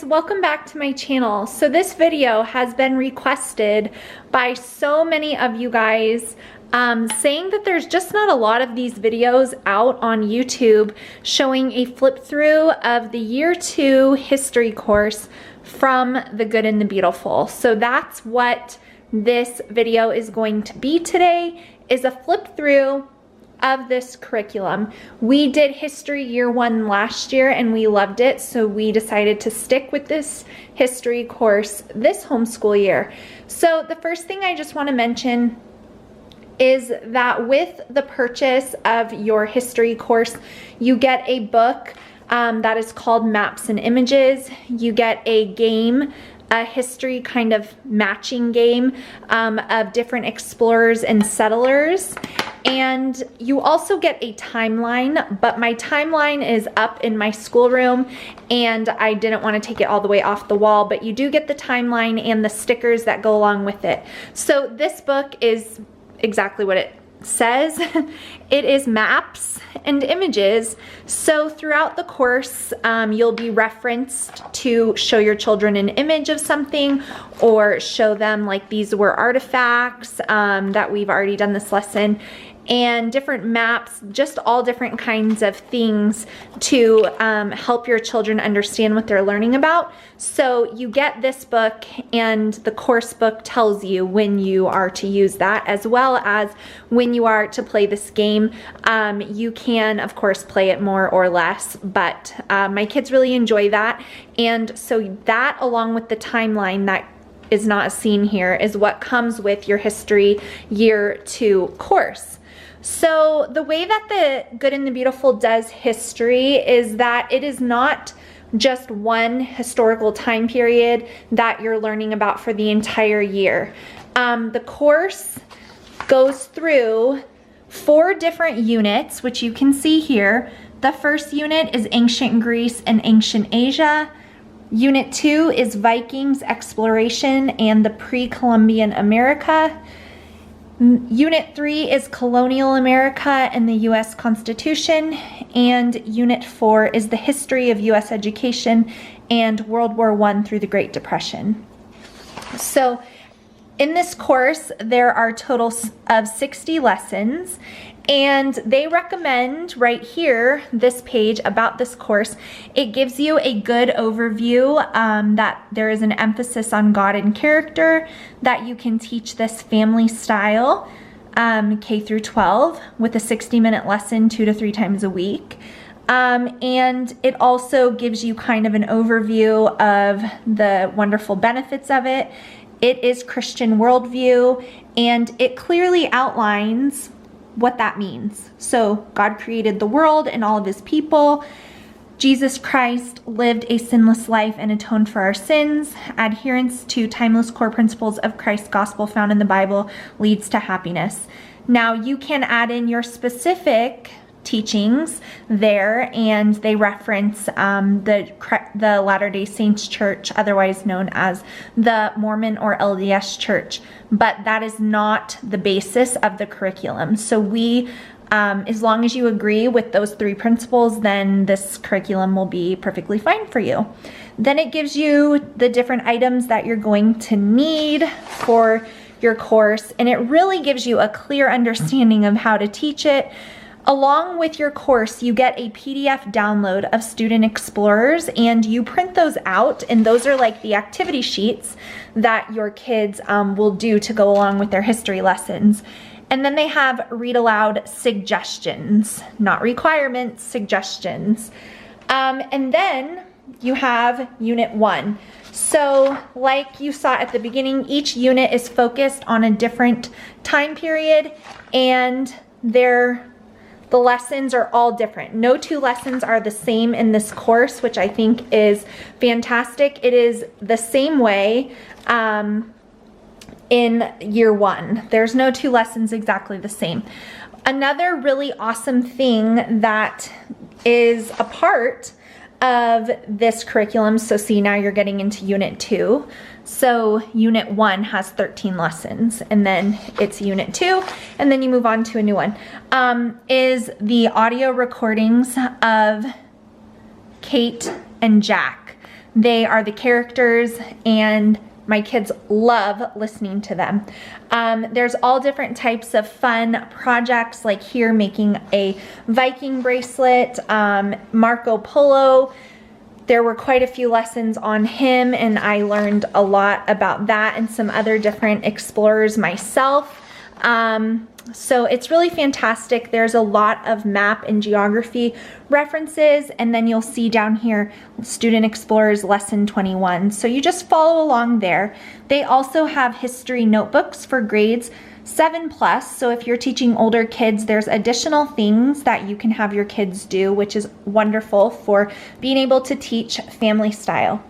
welcome back to my channel. So this video has been requested by so many of you guys saying that there's just not a lot of these videos out on YouTube showing a flip through of the year 2 history course from The Good and the Beautiful. So that's what this video is going to be today, is a flip through of this curriculum. We did history year 1 last year and we loved it, so we decided to stick with this history course this homeschool year. So the first thing I just want to mention is that with the purchase of your history course, you get a book that is called Maps and Images. You get a game, a history kind of matching game of different explorers and settlers. And you also get a timeline, but my timeline is up in my schoolroom and I didn't want to take it all the way off the wall, but you do get the timeline and the stickers that go along with it. So this book is exactly what it says. It is maps and images. So throughout the course, you'll be referenced to show your children an image of something or show them like these were artifacts that we've already done this lesson, and different maps, just all different kinds of things to help your children understand what they're learning about. So you get this book, and the course book tells you when you are to use that, as well as when you are to play this game. You can, of course, play it more or less, but my kids really enjoy that. And so that, along with the timeline that is not seen here, is what comes with your history year 2 course. So the way that The Good and the Beautiful does history is that it is not just one historical time period that you're learning about for the entire year. The course goes through 4 different units, which you can see here. The first unit is Ancient Greece and Ancient Asia. Unit 2 is Vikings, Exploration, and the Pre-Columbian America. Unit 3 is Colonial America and the U.S. Constitution, and Unit 4 is the history of U.S. education and World War I through the Great Depression. So in this course, there are totals of 60 lessons, and they recommend right here, this page about this course, it gives you a good overview that there is an emphasis on God and character, that you can teach this family style, K through 12, with a 60-minute lesson 2 to 3 times a week. And it also gives you kind of an overview of the wonderful benefits of it. It is Christian worldview, and it clearly outlines what that means. So God created the world and all of his people. Jesus Christ lived a sinless life and atoned for our sins. Adherence to timeless core principles of Christ's gospel found in the Bible leads to happiness. Now you can add in your specific teachings there, and they reference the Latter-day Saints Church, otherwise known as the Mormon or LDS Church, but that is not the basis of the curriculum. So we, as long as you agree with those 3 principles, then this curriculum will be perfectly fine for you. Then it gives you the different items that you're going to need for your course, and it really gives you a clear understanding of how to teach it. Along with your course, you get a PDF download of Student Explorers, and you print those out, and those are like the activity sheets that your kids will do to go along with their history lessons. And then they have read aloud suggestions, not requirements, suggestions. And then you have Unit 1. So like you saw at the beginning, each unit is focused on a different time period, and the lessons are all different. No 2 lessons are the same in this course, which I think is fantastic. It is the same way in year 1. There's no 2 lessons exactly the same. Another really awesome thing that is a part of this curriculum, so see, now you're getting into Unit 2. So Unit 1 has 13 lessons, and then it's Unit 2, and then you move on to a new one, is the audio recordings of Kate and Jack. They are the characters, and my kids love listening to them. There's all different types of fun projects, like here making a Viking bracelet, Marco Polo. There were quite a few lessons on him, and I learned a lot about that and some other different explorers myself. So it's really fantastic. There's a lot of map and geography references, and then you'll see down here Student Explorers Lesson 21. So you just follow along there. They also have history notebooks for grades 7+. So if you're teaching older kids, there's additional things that you can have your kids do, which is wonderful for being able to teach family style.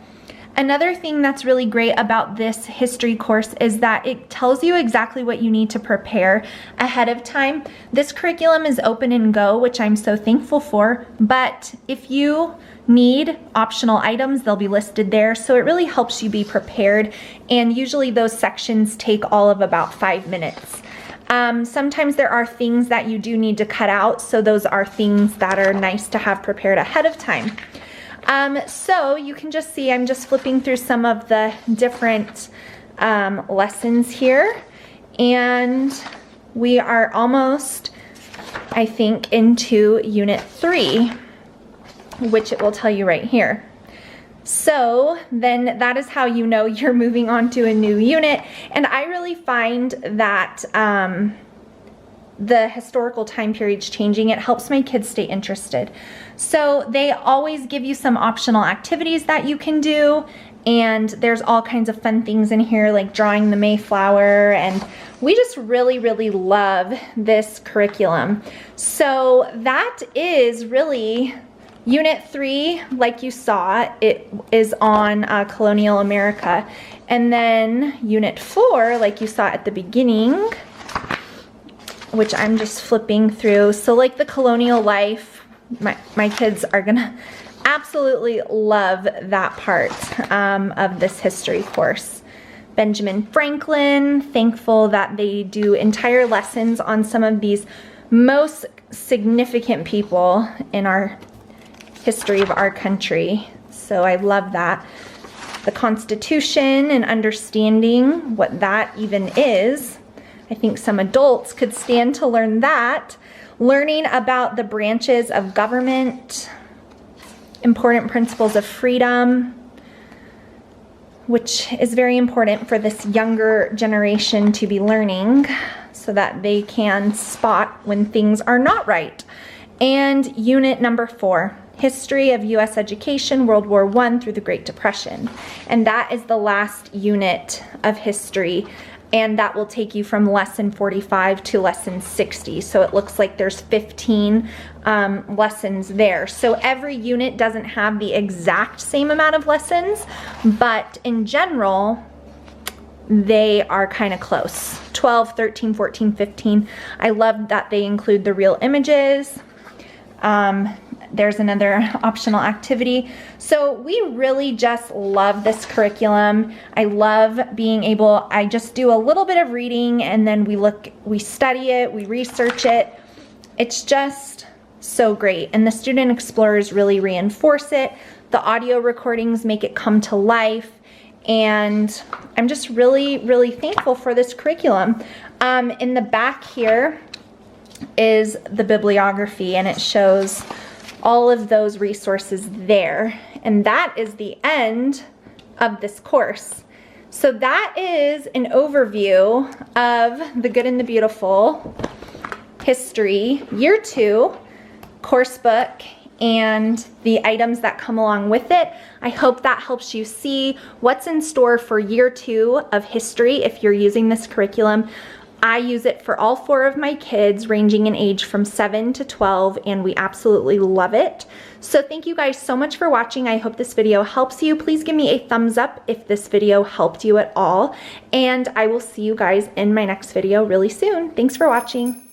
Another thing that's really great about this history course is that it tells you exactly what you need to prepare ahead of time. This curriculum is open and go, which I'm so thankful for, but if you need optional items, they'll be listed there. So it really helps you be prepared, and usually those sections take all of about 5 minutes. Sometimes there are things that you do need to cut out, so those are things that are nice to have prepared ahead of time. So you can just see, I'm just flipping through some of the different lessons here, and we are almost, I think, into Unit 3, which it will tell you right here. So then that is how you know you're moving on to a new unit, and I really find that the historical time periods changing, it helps my kids stay interested. So they always give you some optional activities that you can do, and there's all kinds of fun things in here like drawing the Mayflower, and we just really, really love this curriculum. So that is really Unit 3, like you saw, it is on colonial America. And then Unit 4, like you saw at the beginning, which I'm just flipping through. So like the colonial life, my kids are gonna absolutely love that part of this history course. Benjamin Franklin, thankful that they do entire lessons on some of these most significant people in our history of our country. So I love that. The Constitution and understanding what that even is. I think some adults could stand to learn that. Learning about the branches of government, important principles of freedom, which is very important for this younger generation to be learning so that they can spot when things are not right. And unit number 4, History of U.S. Education, World War I through the Great Depression. And that is the last unit of history, and that will take you from lesson 45 to lesson 60. So it looks like there's 15 lessons there. So every unit doesn't have the exact same amount of lessons, but in general, they are kind of close. 12, 13, 14, 15. I love that they include the real images. There's another optional activity. So we really just love this curriculum. I love being able, I just do a little bit of reading and then we study it, we research it. It's just so great. And the student explorers really reinforce it. The audio recordings make it come to life. And I'm just really, really thankful for this curriculum. In the back here is the bibliography, and it shows all of those resources there. And that is the end of this course. So that is an overview of The Good and the Beautiful History Year 2 course book and the items that come along with it. I hope that helps you see what's in store for Year 2 of history if you're using this curriculum. I use it for all 4 of my kids, ranging in age from 7 to 12, and we absolutely love it. So thank you guys so much for watching. I hope this video helps you. Please give me a thumbs up if this video helped you at all, and I will see you guys in my next video really soon. Thanks for watching.